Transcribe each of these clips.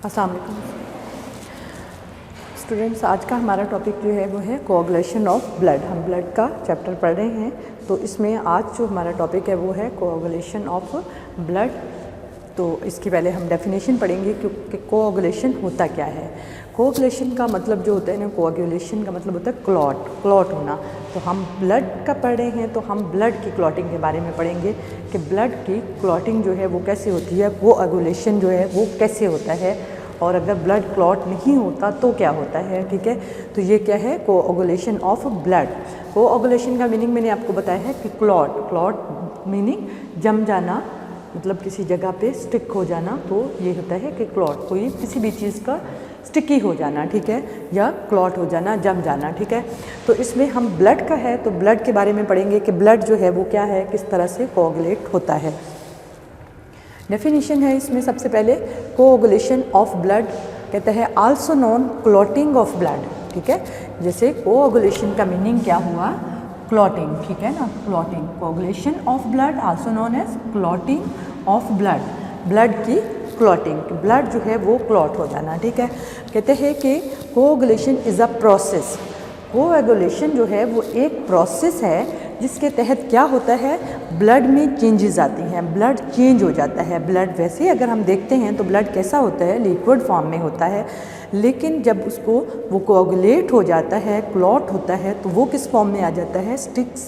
अस्सलाम वालेकुम स्टूडेंट्स, आज का हमारा टॉपिक जो है वो है कोआगुलेशन ऑफ ब्लड। हम ब्लड का चैप्टर पढ़ रहे हैं, तो इसमें आज जो हमारा टॉपिक है वो है कोआगुलेशन ऑफ ब्लड। तो इसकी पहले हम डेफिनेशन पढ़ेंगे कि कोआगुलेशन होता क्या है। कोआगुलेशन का मतलब जो होता है ना, कोआगुलेशन का मतलब होता है क्लॉट होना। तो हम ब्लड का पढ़ रहे हैं, तो हम ब्लड की क्लॉटिंग के बारे में पढ़ेंगे कि ब्लड की क्लॉटिंग जो है वो कैसे होती है, कोआगुलेशन जो है वो कैसे होता है, और अगर ब्लड क्लॉट नहीं होता तो क्या होता है। ठीक है, तो ये क्या है, कोआगुलेशन ऑफ ब्लड। कोआगुलेशन का मीनिंग मैंने आपको बताया है कि क्लॉट मीनिंग जम जाना, मतलब किसी जगह पे स्टिक हो जाना। तो ये होता है कि क्लॉट, कोई किसी भी चीज़ का स्टिकी हो जाना, ठीक है, या क्लॉट हो जाना, जम जाना। ठीक है, तो इसमें हम ब्लड का है तो ब्लड के बारे में पढ़ेंगे कि ब्लड जो है वो क्या है, किस तरह से कोआगुलेट होता है। डेफिनेशन है इसमें सबसे पहले, कोआगुलेशन ऑफ ब्लड कहते हैं also known clotting of blood. ठीक है, जैसे कोआगुलेशन का मीनिंग क्या हुआ, क्लॉटिंग। ठीक है ना, clotting, coagulation of blood also known as clotting of blood, blood की क्लॉटिंग, ब्लड जो है वो क्लॉट हो जाना। ठीक है, कहते हैं कि coagulation is a process. Coagulation जो है वो एक प्रोसेस है जिसके तहत क्या होता है, ब्लड में चेंजेस आती हैं, ब्लड चेंज हो जाता है। ब्लड वैसे अगर हम देखते हैं तो ब्लड कैसा होता है, लिक्विड फॉर्म में होता है, लेकिन जब उसको वो कोआगुलेट हो जाता है, क्लॉट होता है, तो वो किस फॉर्म में आ जाता है, स्टिक्स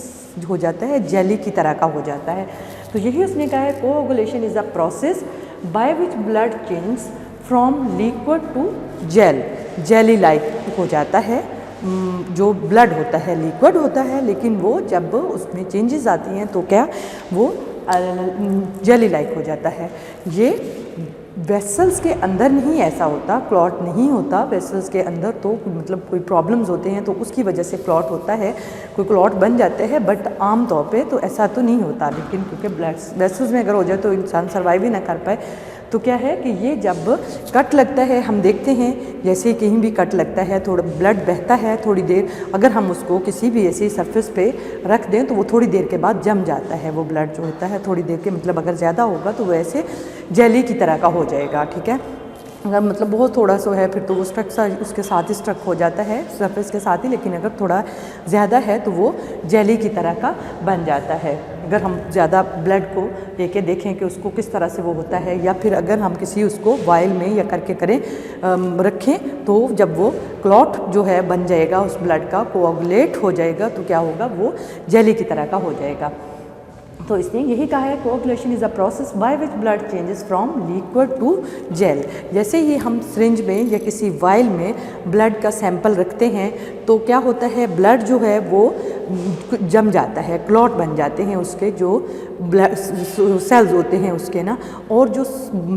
हो जाता है, जेली की तरह का हो जाता है। तो यही उसने कहा है, coagulation is a process by which blood change from liquid to gel, jelly like हो जाता है। जो ब्लड होता है लिक्विड होता है, लेकिन वो जब उसमें चेंजेस आती हैं तो क्या, वो जेली लाइक हो जाता है। ये वेसल्स के अंदर नहीं ऐसा होता, क्लॉट नहीं होता वेसल्स के अंदर। तो मतलब कोई प्रॉब्लम्स होते हैं तो उसकी वजह से क्लॉट होता है, कोई क्लॉट बन जाते हैं, बट आम तौर पे तो ऐसा तो नहीं होता। लेकिन क्योंकि ब्लड वेसल्स में अगर हो जाए तो इंसान सर्वाइव ही ना कर पाए। तो क्या है कि ये जब कट लगता है, हम देखते हैं जैसे कहीं भी कट लगता है, थोड़ा ब्लड बहता है, थोड़ी देर अगर हम उसको किसी भी ऐसी सरफेस पे रख दें तो वो थोड़ी देर के बाद जम जाता है। वो ब्लड जो होता है थोड़ी देर के, मतलब अगर ज़्यादा होगा तो वो ऐसे जेली की तरह का हो जाएगा। ठीक है, अगर मतलब बहुत थोड़ा सा है फिर तो वो स्ट्रक सा उसके साथ ही स्ट्रक हो जाता है, सरफेस के साथ ही, लेकिन अगर थोड़ा ज़्यादा है तो वो जेली की तरह का बन जाता है। अगर हम ज़्यादा ब्लड को लेके देखें कि उसको किस तरह से वो होता है, या फिर अगर हम किसी उसको वायल में या करके करें रखें, तो जब वो क्लॉट जो है बन जाएगा, उस ब्लड का कोआगुलेट हो जाएगा, तो क्या होगा, वो जेली की तरह का हो जाएगा। तो इसने यही कहा है, coagulation is a process by which blood changes from liquid to gel. जैसे ही हम सिरिंज में या किसी वायल में ब्लड का सैंपल रखते हैं तो क्या होता है, ब्लड जो है वो जम जाता है, क्लॉट बन जाते हैं उसके जो ब्लड सेल्स होते हैं उसके ना, और जो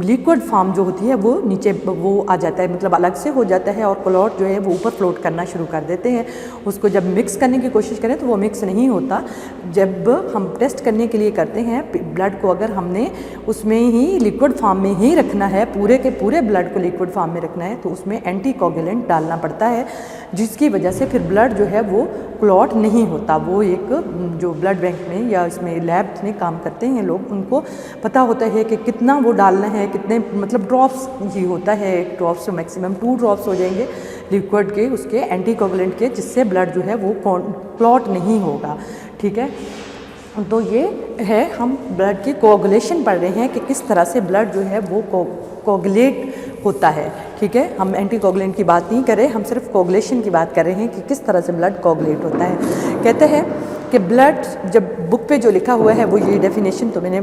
लिक्विड फॉर्म जो होती है वो नीचे वो आ जाता है, मतलब अलग से हो जाता है, और क्लॉट जो है वो ऊपर फ्लोट करना शुरू कर देते हैं। उसको जब मिक्स करने की कोशिश करें तो वो मिक्स नहीं होता। जब हम टेस्ट करने के लिए करते हैं ब्लड को, अगर हमने उसमें ही लिक्विड फॉर्म में ही रखना है, पूरे के पूरे ब्लड को लिक्विड फॉर्म में रखना है, तो उसमें एंटीकोगुलेंट डालना पड़ता है, जिसकी वजह से फिर ब्लड जो है वो क्लॉट नहीं होता। वो एक जो ब्लड बैंक में या इसमें लैब में काम करते हैं लोग, उनको पता होता है कि कितना वो डालना है, कितने मतलब ड्रॉप्स ही होता है, एक ड्रॉप्स से मैक्सिमम 2 ड्रॉप्स हो जाएंगे लिक्विड के, उसके एंटीकोगुलेंट के, जिससे ब्लड जो है वो क्लॉट नहीं होगा। ठीक है, तो ये है, हम ब्लड की कोआगुलेशन पढ़ रहे हैं कि किस तरह से ब्लड जो है वो कोआगुलेट होता है। ठीक है, हम एंटीकोगुलेंट की बात नहीं कर रहे, हम सिर्फ कोआगुलेशन की बात कर रहे हैं कि किस तरह से ब्लड कोआगुलेट होता है। कहते हैं कि ब्लड, जब बुक पे जो लिखा हुआ है वो ये डेफिनेशन तो मैंने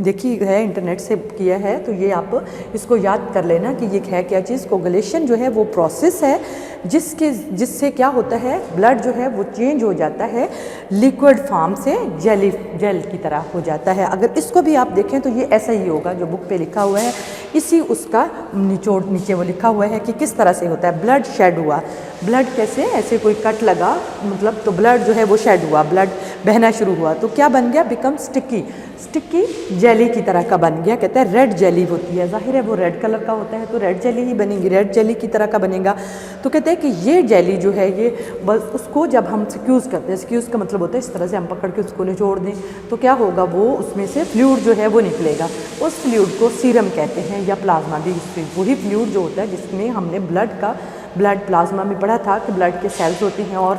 देखी है, इंटरनेट से किया है, तो ये आप इसको याद कर लेना कि ये है क्या चीज़। कोआगुलेशन जो है वो प्रोसेस है जिससे क्या होता है, ब्लड जो है वो चेंज हो जाता है, लिक्विड फॉर्म से जेल की तरह हो जाता है। अगर इसको भी आप देखें तो ये ऐसा ही होगा जो बुक पे लिखा हुआ है, इसी उसका निचोड़ नीचे वो लिखा हुआ है कि किस तरह से होता है। ब्लड शेड हुआ, ब्लड कैसे, ऐसे कोई कट लगा मतलब, तो ब्लड जो है वो शेड हुआ, ब्लड बहना शुरू हुआ तो क्या बन गया, बिकम स्टिकी, स्टिकी जेली की तरह का बन गया। कहते हैं रेड जेली होती है, जाहिर है वो रेड कलर का होता है तो रेड जेली ही बनेगी, रेड जेली की तरह का बनेगा। तो कहते हैं कि ये जेली जो है ये बस उसको जब हम स्क्यूज़ करते हैं, स्क्यूज़ का मतलब होता है इस तरह से हम पकड़ के उसको निचोड़ दें तो क्या होगा, वो उसमें से फ्लूइड जो है वो निकलेगा। उस फ्लूइड को सीरम कहते हैं या प्लाज्मा भी, वही फ्लूइड जो होता है जिसमें हमने ब्लड प्लाज्मा में पढ़ा था कि ब्लड के सेल्स होते हैं और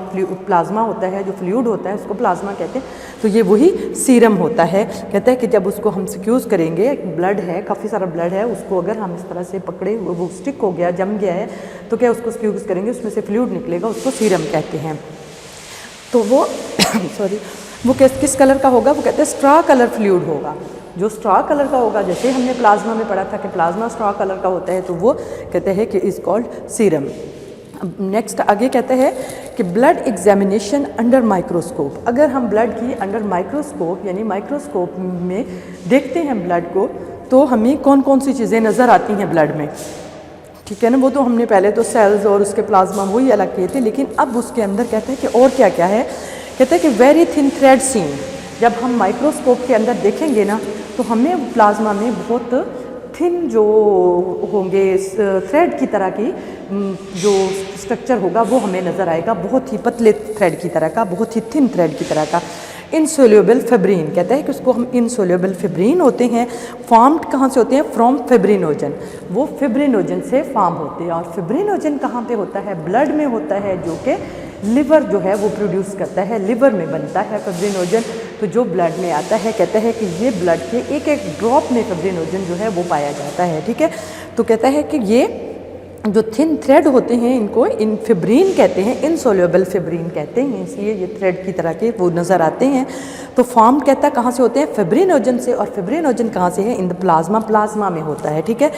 प्लाज्मा होता है, जो फ्लूइड होता है उसको प्लाज्मा कहते हैं। तो ये वही सीरम होता है। कहते हैं कि जब उसको हम स्क्यूज़ करेंगे, ब्लड है, काफ़ी सारा ब्लड है, उसको अगर हम इस तरह से पकड़े, वो स्टिक हो गया, जम गया है, तो क्या उसको स्क्यूज़ करेंगे, उसमें से फ्लूइड निकलेगा, उसको सीरम कहते हैं। तो वो सॉरी वो किस कलर का होगा, वो कहते हैं स्ट्रा कलर फ्लूइड होगा। जो स्ट्रा कलर का होगा, जैसे हमने प्लाज्मा में पढ़ा था कि प्लाज्मा स्ट्रा कलर का होता है, तो वो कहते हैं कि इज़ कॉल्ड सीरम। नेक्स्ट आगे कहते हैं कि ब्लड एग्जामिनेशन अंडर माइक्रोस्कोप। अगर हम ब्लड की अंडर माइक्रोस्कोप यानी माइक्रोस्कोप में देखते हैं ब्लड को, तो हमें कौन कौन सी चीज़ें नज़र आती हैं ब्लड में, ठीक है ना। वो तो हमने पहले तो सेल्स और उसके प्लाज्मा वही अलग किए थे, लेकिन अब उसके अंदर कहते हैं कि और क्या क्या है। कहते हैं कि वेरी थिन थ्रेड सीन, जब हम माइक्रोस्कोप के अंदर देखेंगे ना तो हमें प्लाज्मा में बहुत थिन जो होंगे थ्रेड की तरह की जो स्ट्रक्चर होगा वो हमें नज़र आएगा, बहुत ही पतले थ्रेड की तरह का, बहुत ही थिन थ्रेड की तरह का। इनसोल्यूबल फिब्रिन, कहते हैं कि उसको हम इनसोल्यूबल फिब्रिन होते हैं। फॉर्म्ड कहाँ से होते हैं, फ्रॉम फिब्रिनोजन, वो फिब्रिनोजन से फॉर्म होते हैं। और फिब्रिनोजन कहाँ पे होता है, ब्लड में होता है, जो कि लिवर जो है वो प्रोड्यूस करता है, लिवर में बनता है फिब्रिनोजन। तो जो ब्लड में आता है, कहता है कि ये ब्लड के एक एक ड्रॉप में फिब्रिनोजन जो है वो पाया जाता है, ठीक है। तो कहता है कि ये जो थिन थ्रेड होते हैं इनको इन फिब्रिन कहते हैं, इनसोल्यूबल फिब्रिन कहते हैं, इसलिए ये थ्रेड की तरह के वो नज़र आते हैं। तो फॉर्म कहता है कहाँ से होते हैं, फिब्रिनोजन से। और फिब्रिनोजन कहाँ से है, इन द प्लाज्मा, प्लाज्मा में होता है, ठीक है।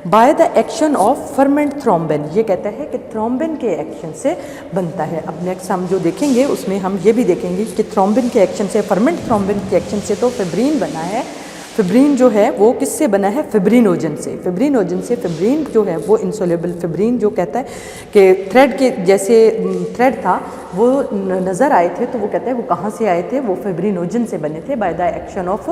By the action of ferment thrombin, ये कहता है कि थ्रोम्बिन के एक्शन से बनता है। अब नेक्स्ट हम जो देखेंगे उसमें हम ये भी देखेंगे कि थ्रोम्बिन के एक्शन से, फर्मेंट थ्रोम्बिन के एक्शन से तो फिब्रिन बना है। फिब्रिन जो है वो किससे बना है, फिब्रिनोजन से। फिब्रिनोजन से फिब्रिन जो है वो इंसोल्यूबल फिब्रिन जो कहता है कि थ्रेड के जैसे थ्रेड था वो नज़र आए थे, तो वो कहता है वो कहाँ से आए थे, वो फिब्रिनोजन से बने थे by the action of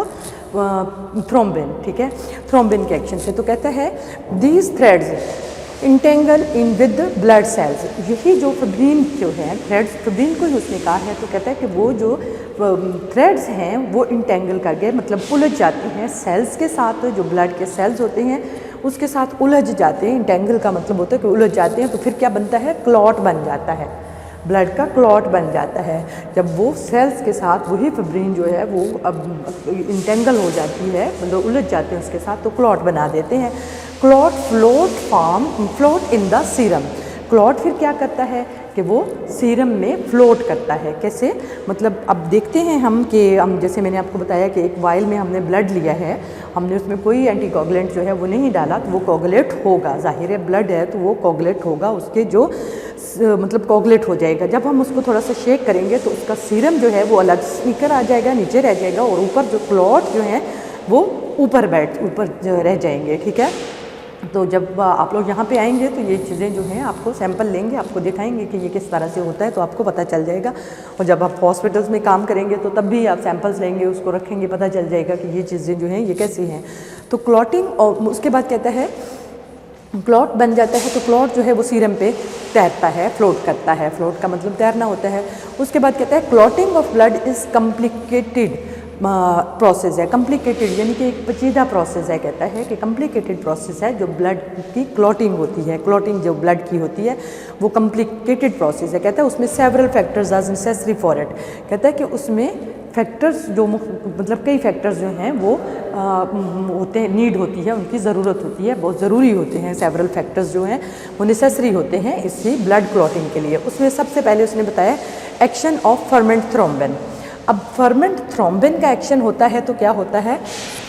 thrombin, ठीक है, थ्रोम्बिन के एक्शन से। तो कहता है these threads entangle in with blood cells, यही जो फिब्रिन जो है थ्रेड्स, फिब्रिन को ही उसने कहा है। तो कहता है कि वो जो थ्रेड्स हैं वो इंटेंगल करके मतलब उलझ जाती हैं सेल्स के साथ, जो ब्लड के सेल्स होते हैं उसके साथ उलझ जाते हैं। इंटेंगल का मतलब होता है कि उलझ जाते हैं, तो फिर क्या बनता है, क्लॉट बन जाता है, ब्लड का क्लॉट बन जाता है। जब वो सेल्स के साथ वही फिब्रिन जो है वो अब इंटेंगल हो जाती है, मतलब उलझ जाते हैं उसके साथ, तो क्लॉट बना देते हैं। Clot float in the serum, clot फिर क्या करता है कि वो सीरम में फ्लोट करता है। कैसे, मतलब अब देखते हैं हम कि हम जैसे मैंने आपको बताया कि एक वाइल में हमने ब्लड लिया है, हमने उसमें कोई एंटीकोगुलेंट जो है वो नहीं डाला, तो वो कोगुलेट होगा, जाहिर है ब्लड है तो वो कोगुलेट होगा, उसके जो मतलब कोगुलेट हो जाएगा। जब हम उसको थोड़ा सा शेक करेंगे तो उसका सीरम जो है वो अलग नीचे आ जाएगा, नीचे रह जाएगा, और ऊपर जो क्लॉट जो है वो ऊपर रह जाएंगे, ठीक है। तो जब आप लोग यहाँ पे आएंगे तो ये चीज़ें जो हैं आपको सैंपल लेंगे, आपको दिखाएंगे कि ये किस तरह से होता है, तो आपको पता चल जाएगा। और जब आप हॉस्पिटल्स में काम करेंगे तो तब भी आप सैंपल्स लेंगे, उसको रखेंगे, पता चल जाएगा कि ये चीज़ें जो हैं ये कैसी हैं। तो क्लॉटिंग, और उसके बाद कहता है क्लॉट बन जाता है, तो क्लॉट जो है वो सीरम पे तैरता है, फ्लोट करता है, फ्लोट का मतलब तैरना होता है। उसके बाद कहता है clotting of blood is complicated process है, कॉम्प्लिकेटेड यानी कि एक पेचीदा प्रोसेस है। कहता है कि कॉम्प्लिकेटेड प्रोसेस है जो ब्लड की क्लॉटिंग होती है, क्लॉटिंग जो ब्लड की होती है वो कॉम्प्लिकेटेड प्रोसेस है। कहता है उसमें several factors are necessary for it, कहता है कि उसमें फैक्टर्स जो मतलब कई फैक्टर्स जो हैं वो होते हैं, नीड होती है, उनकी ज़रूरत होती है, बहुत ज़रूरी होते हैं। सेवरल फैक्टर्स जो हैं वो नेसेसरी होते हैं इसी ब्लड क्लॉटिंग के लिए। उसमें सबसे पहले उसने बताया एक्शन ऑफ फर्मेंट थ्रोम्बिन। अब फर्मेंट थ्रोम्बिन का एक्शन होता है तो क्या होता है,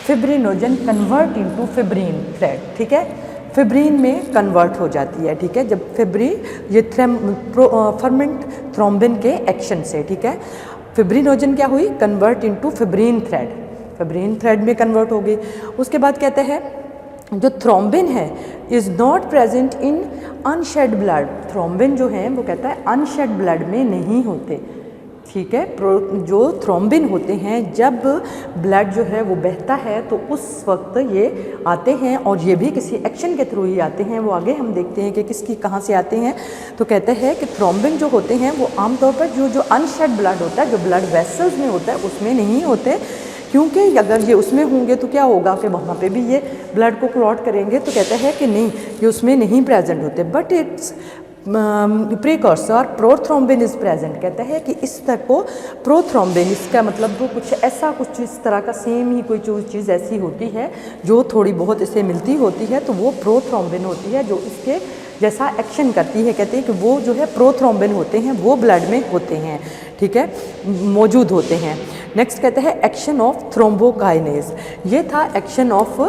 fibrinogen convert into fibrin thread, ठीक है, फिब्रिन में कन्वर्ट हो जाती है, ठीक है, जब ये फर्मेंट थ्रोम्बिन के एक्शन से, ठीक है। फिब्रिनोजन क्या हुई, convert into fibrin thread, fibrin thread में कन्वर्ट हो गई। उसके बाद कहते हैं जो थ्रोम्बिन है is not present in unsaid blood, thrombin जो है वो कहता है अनशेड ब्लड में नहीं होते, ठीक है। जो थ्रोम्बिन होते हैं, जब ब्लड जो है वो बहता है तो उस वक्त ये आते हैं, और ये भी किसी एक्शन के थ्रू ही आते हैं। वो आगे हम देखते हैं कि किसकी कहाँ से आते हैं। तो कहते हैं कि थ्रोम्बिन जो होते हैं वो आमतौर पर जो अनशेड ब्लड होता है, जो ब्लड वेसल्स में होता है, उसमें नहीं होते, क्योंकि अगर ये उसमें होंगे तो क्या होगा कि वहाँ पे भी ये ब्लड को क्लॉट करेंगे। तो कहते हैं कि नहीं, ये उसमें नहीं प्रेजेंट होते, but it's precursor prothrombin is present. कहता है कि इस तरह को प्रोथ्रोम्बिन, इसका मतलब वो कुछ ऐसा, कुछ इस तरह का सेम ही कोई चीज़ ऐसी होती है जो थोड़ी बहुत इसे मिलती होती है, तो वो प्रोथ्रोम्बिन होती है जो इसके जैसा एक्शन करती है। कहते हैं कि वो जो है प्रोथ्रोम्बिन होते हैं, वो ब्लड में होते हैं, ठीक है, मौजूद होते हैं। नेक्स्ट कहते हैं एक्शन ऑफ थ्रोम्बोकाइनेज। ये था एक्शन ऑफ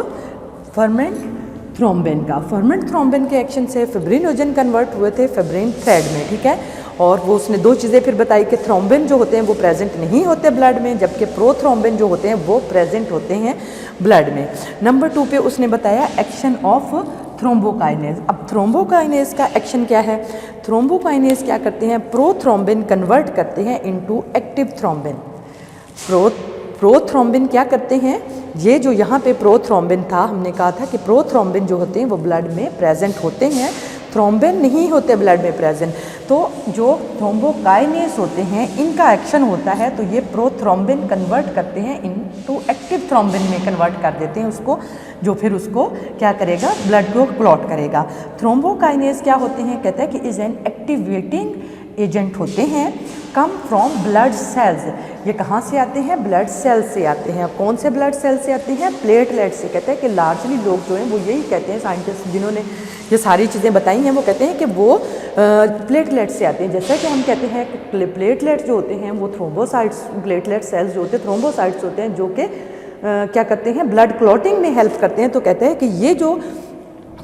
फर्मेंट थ्रोम्बिन का। फर्मेंट थ्रोम्बिन के एक्शन से फिब्रिनोजन कन्वर्ट हुए थे फिब्रिन थ्रेड में, ठीक है। और वो उसने दो चीज़ें फिर बताई कि थ्रोम्बिन जो होते हैं वो प्रेजेंट नहीं होते ब्लड में, जबकि प्रोथ्रोम्बिन जो होते हैं वो प्रेजेंट होते हैं ब्लड में। नंबर 2 पे उसने बताया एक्शन ऑफ थ्रोम्बोकाइनेज। अब थ्रोम्बोकाइनेज का एक्शन क्या है? थ्रोम्बोकाइनेज क्या करते हैं? प्रोथ्रोम्बिन कन्वर्ट करते हैं इनटू एक्टिव थ्रोम्बिन। प्रोथ्रोम्बिन क्या करते हैं? ये जो यहाँ पे प्रोथ्रोम्बिन था, हमने कहा था कि प्रोथ्रोम्बिन जो होते हैं वो ब्लड में प्रेजेंट होते हैं, थ्रोम्बिन नहीं होते ब्लड में प्रेजेंट। तो जो थ्रोम्बोकाइनेज होते हैं इनका एक्शन होता है, तो ये प्रोथ्रोम्बिन कन्वर्ट करते हैं इनटू एक्टिव थ्रोम्बिन में कन्वर्ट कर देते हैं उसको, जो फिर उसको क्या करेगा? ब्लड को क्लॉट करेगा। थ्रोम्बोकाइनेज क्या होते हैं? कहते हैं कि इज एन एक्टिवेटिंग एजेंट होते हैं, कम फ्रॉम ब्लड सेल्स। ये कहाँ से आते हैं? ब्लड सेल से आते हैं। कौन से ब्लड सेल से आते हैं? प्लेटलेट से। कहते हैं कि लार्जली लोग जो हैं वो यही कहते हैं, साइंटिस्ट जिन्होंने ये सारी चीज़ें बताई हैं वो कहते हैं कि वो प्लेटलेट से आते हैं। जैसे कि हम कहते हैं कि प्लेटलेट्स जो होते हैं वो थ्रोम्बोसाइट्स, प्लेटलेट सेल्स जो होते हैं थ्रोम्बोसाइट्स होते हैं, जो कि क्या करते हैं? ब्लड क्लॉटिंग में हेल्प करते हैं। तो कहते हैं कि ये जो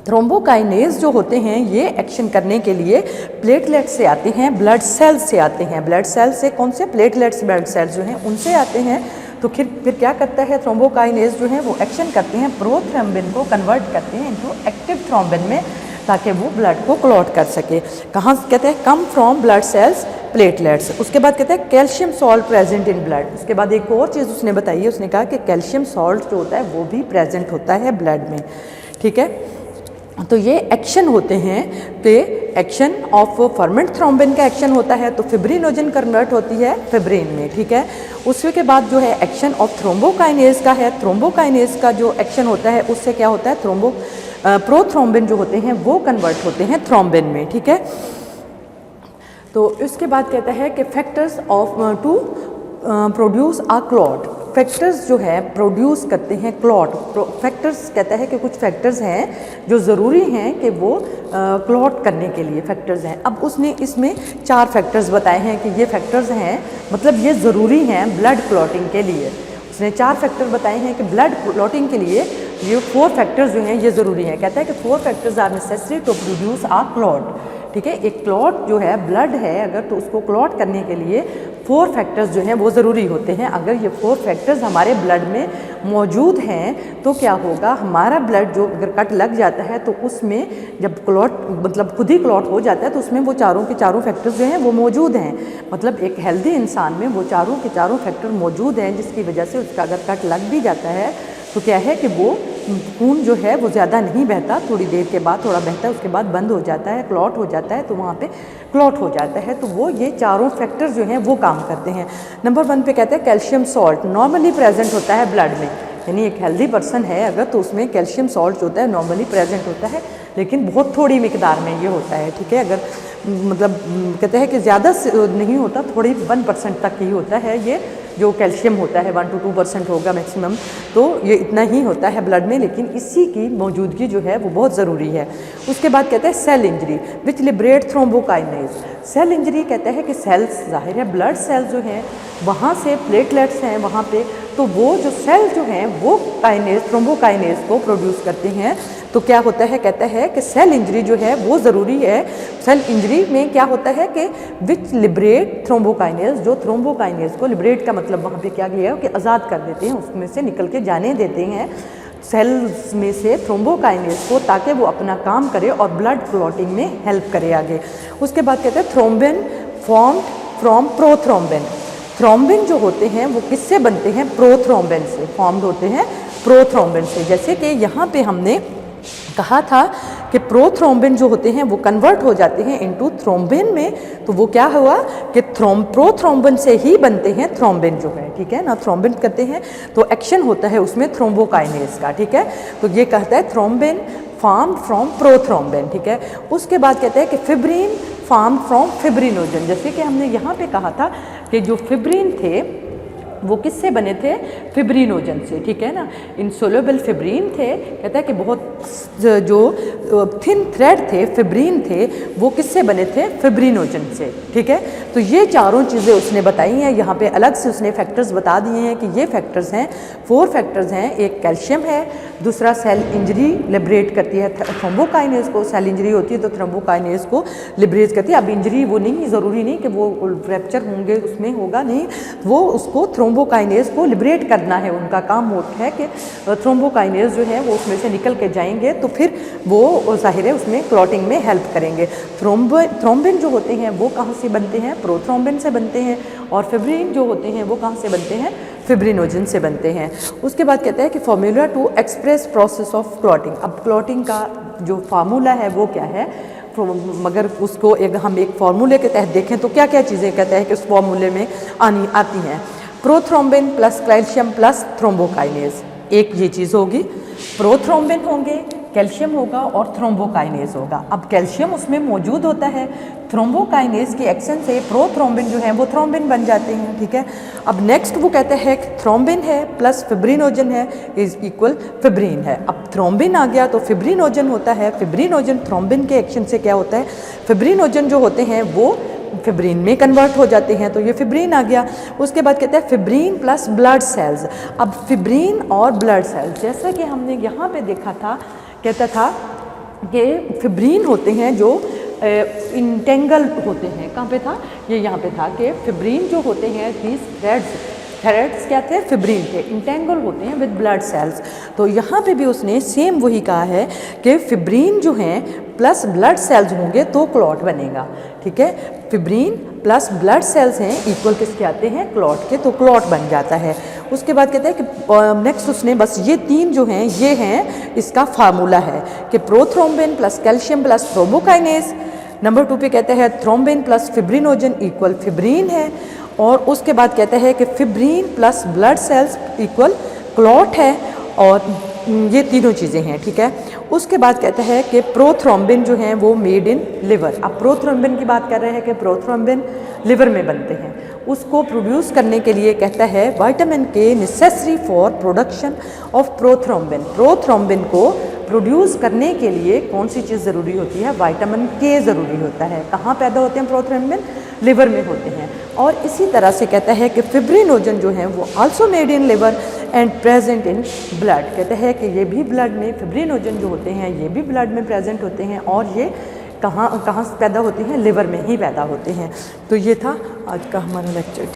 थ्रोम्बोकाइनेज जो होते हैं ये एक्शन करने के लिए प्लेटलेट से आते हैं, ब्लड सेल्स से आते हैं। ब्लड सेल से कौन से? प्लेटलेट्स ब्लड सेल्स जो हैं उनसे आते हैं। तो फिर क्या करता है? थ्रोम्बोकाइनेज जो है वो एक्शन करते हैं, प्रोथ्रोम्बिन को कन्वर्ट करते हैं इनटू एक्टिव थ्रोम्बिन में, ताकि वो ब्लड को क्लॉट कर सके। कहाँ कहते हैं? Come from blood cells platelets. उसके बाद कहते हैं calcium salt present in blood. उसके बाद एक और चीज़ उसने बताई है, उसने कहा कि कैल्शियम सॉल्ट जो होता है वो भी प्रेजेंट होता है ब्लड में, ठीक है। तो ये एक्शन होते हैं। तो एक्शन ऑफ फर्मेंट थ्रोम्बिन का एक्शन होता है, तो फिब्रिनोजन कन्वर्ट होती है फिब्रिन में, ठीक है। उसके बाद जो है एक्शन ऑफ थ्रोम्बोकाइनेज का है। थ्रोम्बोकाइनेज का जो एक्शन होता है उससे क्या होता है? प्रोथ्रोम्बिन जो होते हैं वो कन्वर्ट होते हैं थ्रोम्बिन में, ठीक है। तो इसके बाद कहता है कि factors of to produce a clot. Factors जो है प्रोड्यूस करते हैं क्लॉट। फैक्टर्स कहता है कि कुछ फैक्टर्स हैं जो ज़रूरी हैं कि वो क्लॉट करने के लिए फैक्टर्स हैं। अब उसने इसमें 4 फैक्टर्स बताए हैं कि ये फैक्टर्स हैं, मतलब ये ज़रूरी हैं ब्लड क्लॉटिंग के लिए। उसने 4 फैक्टर बताए हैं कि ब्लड क्लॉटिंग के लिए ये 4 फैक्टर्स जो हैं ये ज़रूरी हैं। कहता है कि 4 factors are necessary to produce a clot, ठीक है। एक क्लॉट जो है ब्लड है अगर, तो उसको क्लॉट करने के लिए 4 फैक्टर्स जो हैं वो ज़रूरी होते हैं। अगर ये 4 फैक्टर्स हमारे ब्लड में मौजूद हैं तो क्या होगा? हमारा ब्लड जो अगर कट लग जाता है तो उसमें जब क्लॉट मतलब खुद ही क्लॉट हो जाता है तो उसमें वो चारों के चारों फैक्टर्स जो हैं वो मौजूद हैं। मतलब एक हेल्दी इंसान में वो चारों के चारों फैक्टर मौजूद हैं, जिसकी वजह से उसका अगर कट लग भी जाता है तो क्या है कि वो खून जो है वो ज़्यादा नहीं बहता, थोड़ी देर के बाद थोड़ा बहता है, उसके बाद बंद हो जाता है, क्लॉट हो जाता है, तो वहाँ पे क्लॉट हो जाता है। तो वो ये चारों फैक्टर जो हैं वो काम करते हैं। नंबर 1 पे कहते हैं कैल्शियम सॉल्ट नॉर्मली प्रेजेंट होता है ब्लड में। यानी एक हेल्दी पर्सन है अगर, तो उसमें कैल्शियम सॉल्ट जो होता है नॉर्मली प्रेजेंट होता है, लेकिन बहुत थोड़ी मिकदार में ये होता है, ठीक है। अगर मतलब कहते हैं कि ज़्यादा नहीं होता, थोड़ी 1% तक ही होता है ये जो कैल्शियम होता है, 1 to 2% होगा मैक्सिमम, तो ये इतना ही होता है ब्लड में, लेकिन इसी की मौजूदगी जो है वो बहुत ज़रूरी है। उसके बाद कहते हैं cell injury which liberate thrombokinase. Cell injury कहता है कि सेल्स, जाहिर है ब्लड सेल्स जो हैं वहाँ से प्लेटलेट्स हैं वहाँ पे, तो वो जो सेल जो हैं वो काइनेज थ्रोम्बोकाइनेज को प्रोड्यूस करते हैं। तो क्या होता है? कहता है कि सेल इंजरी जो है वो ज़रूरी है। सेल इंजरी में क्या होता है कि विच लिबरेट थ्रोम्बोकाइनेज, जो थ्रोम्बोकाइनेज को लिबरेट का मतलब वहाँ पे क्या किया है कि आज़ाद कर देते हैं, उसमें से निकल के जाने देते हैं सेल्स में से थ्रोम्बोकाइनेज को, ताकि वो अपना काम करे और ब्लड क्लॉटिंग में हेल्प करे आगे। उसके बाद कहते हैं thrombin formed from prothrombin. Thrombin जो होते हैं वो किससे बनते हैं, प्रोथ्रोम्बिन से फॉर्म्ड होते हैं, प्रोथ्रोम्बिन से। जैसे कि यहाँ पे हमने कहा था कि प्रोथ्रोम्बिन जो होते हैं वो कन्वर्ट हो जाते हैं इनटू थ्रोम्बिन में, तो वो क्या हुआ कि प्रोथ्रोम्बिन से ही बनते हैं थ्रोम्बिन जो है, ठीक है ना। थ्रोम्बिन करते हैं तो एक्शन होता है उसमें थ्रोम्बोकाइनेज का, ठीक है। तो ये कहता है थ्रोम्बिन फार्म फ्रॉम प्रोथ्रोम्बिन, ठीक है। उसके बाद कहते हैं कि फिब्रिन फार्म फ्रॉम फिब्रिनोजन। जैसे कि हमने यहाँ पे कहा था कि जो फिब्रिन थे वो किससे बने थे, फिब्रिनोजन से, ठीक है ना। इनसोल्युबल फिब्रिन थे, कहता है कि बहुत जो थिन थ्रेड थे फिब्रिन थे वो किससे बने थे, फिब्रिनोजन से, ठीक है। तो ये चारों चीज़ें उसने बताई हैं, यहाँ पे अलग से उसने फैक्टर्स बता दिए हैं कि ये फैक्टर्स हैं, 4 फैक्टर्स हैं। एक कैल्शियम है, दूसरा सेल इंजरी लिबरेट करती है थ्रोम्बोकाइनेज को, सेल इंजरी होती है तो थ्रोम्बोकाइनेज को लिबरेट करती है। अब इंजरी वो नहीं, ज़रूरी नहीं कि वो फ्रैक्चर होंगे उसमें होगा नहीं, वो उसको थ्रोम्बोकाइनेज को लिबरेट करना है, उनका काम वो है कि थ्रोम्बोकाइनेज जो है वो उसमें से निकल के जाएंगे तो फिर वो जाहिर है उसमें क्लॉटिंग में हेल्प करेंगे। थ्रोम्बिन जो होते हैं वो कहाँ से बनते हैं, प्रोथ्रोम्बिन से बनते हैं, और फिब्रिन जो होते हैं वो कहाँ से बनते हैं, फिब्रिनोजन से बनते हैं। उसके बाद कहते हैं कि formula to express process of clotting. अब क्लॉटिंग का जो फार्मूला है वो क्या है, मगर उसको हम एक फार्मूले के तहत देखें तो क्या क्या चीज़ें कहते हैं कि उस फार्मूले में आती हैं। Prothrombin plus calcium plus thrombokinase, एक ये चीज़ होगी। प्रोथ्रोम्बिन होंगे, कैल्शियम होगा और थ्रोम्बोकाइनेज होगा। अब कैल्शियम उसमें मौजूद होता है, थ्रोम्बोकाइनेज के एक्शन से प्रोथ्रोम्बिन जो है वो थ्रोम्बिन बन जाते हैं, ठीक है। अब नेक्स्ट वो कहते हैं कि थ्रोम्बिन है प्लस फिब्रिनोजन है इज इक्वल फिब्रिन है। अब थ्रोम्बिन आ गया तो फिब्रिनोजन होता है, फिब्रिनोजन थ्रोम्बिन के एक्शन से क्या होता है, फिब्रिनोजन जो होते हैं वो फिब्रिन में कन्वर्ट हो जाते हैं, तो ये फिब्रिन आ गया। उसके बाद कहते हैं फिब्रिन प्लस ब्लड सेल्स। अब फिब्रिन और ब्लड सेल्स, जैसा कि हमने यहाँ पे देखा था, कहता था कि फिब्रिन होते हैं जो इंटेंगल होते हैं, कहाँ पे था, ये यहाँ पे था कि फिब्रिन जो होते हैं दीज थ्रेड्स क्या थे, फिब्रिन थे, इंटेंगल होते हैं विद ब्लड सेल्स। तो यहाँ पे भी उसने सेम वही कहा है कि फिब्रिन जो हैं प्लस ब्लड सेल्स होंगे तो क्लॉट बनेगा, ठीक है। फिब्रिन प्लस ब्लड सेल्स हैं इक्वल किसके आते हैं, क्लॉट के, तो क्लॉट बन जाता है। उसके बाद कहते हैं कि नेक्स्ट उसने बस ये 3 जो हैं ये हैं इसका फार्मूला है कि prothrombin plus calcium plus thrombokinase. Number 2 पे कहते हैं thrombin plus fibrinogen equal fibrin है, और उसके बाद कहते हैं कि fibrin plus blood cells equal clot है, और ये तीनों चीज़ें हैं, ठीक है। उसके बाद कहता है कि प्रोथ्रोम्बिन जो हैं वो मेड इन लिवर। अब प्रोथ्रोम्बिन की बात कर रहे हैं कि प्रोथ्रोम्बिन लिवर में बनते हैं, उसको प्रोड्यूस करने के लिए कहता है विटामिन के necessary for production of prothrombin. Prothrombin को प्रोड्यूस करने के लिए कौन सी चीज़ ज़रूरी होती है, विटामिन के ज़रूरी होता है। कहाँ पैदा होते हैं प्रोथ्रोम्बिन, लिवर में होते हैं। और इसी तरह से कहता है कि फिब्रिनोजन जो है वो also made in liver and present in blood. कहते हैं कि ये भी ब्लड में, फिब्रिनोजन जो होते हैं ये भी ब्लड में प्रेजेंट होते हैं, और ये कहाँ पैदा होते हैं, लिवर में ही पैदा होते हैं। तो ये था आज का हमारा लेक्चर।